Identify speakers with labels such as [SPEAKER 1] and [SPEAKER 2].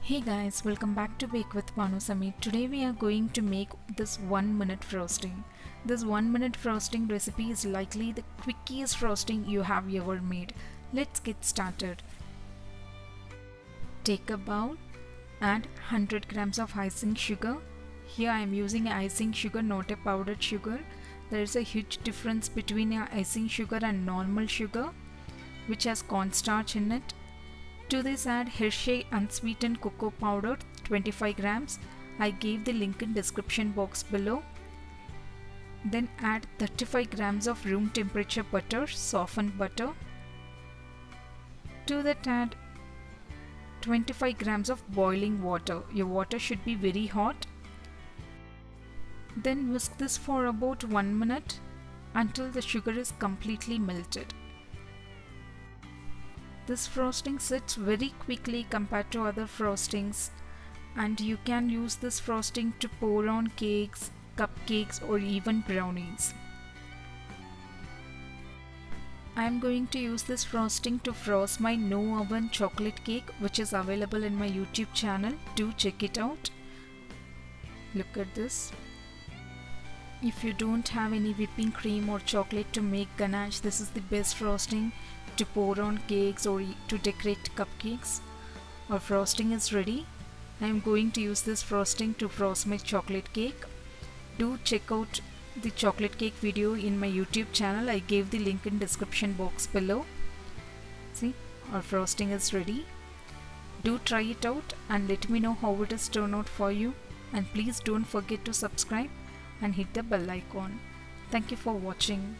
[SPEAKER 1] Hey guys, welcome back to Bakewithbanusamee. Today we are going to make this 1-minute frosting. This 1-minute frosting recipe is likely the quickest frosting you have ever made. Let's get started. Take a bowl, add 100 grams of icing sugar. Here I am using icing sugar, not a powdered sugar. There is a huge difference between icing sugar and normal sugar, which has cornstarch in it. To this add Hershey unsweetened cocoa powder 25 grams. I gave the link in description box below. Then add 35 grams of room temperature butter, softened butter. To that add 25 grams of boiling water. Your water should be very hot. Then whisk this for about 1 minute until the sugar is completely melted. This frosting sets very quickly compared to other frostings, and you can use this frosting to pour on cakes, cupcakes or even brownies. I am going to use this frosting to frost my no oven chocolate cake, which is available in my YouTube channel. Do check it out. Look at this. If you don't have any whipping cream or chocolate to make ganache, this is the best frosting to pour on cakes or to decorate cupcakes. Our frosting is ready. I am going to use this frosting to frost my chocolate cake. Do check out the chocolate cake video in my YouTube channel. I gave the link in description box below. See, our frosting is ready. Do try it out and let me know how it has turned out for you. And please don't forget to subscribe and hit the bell icon. Thank you for watching.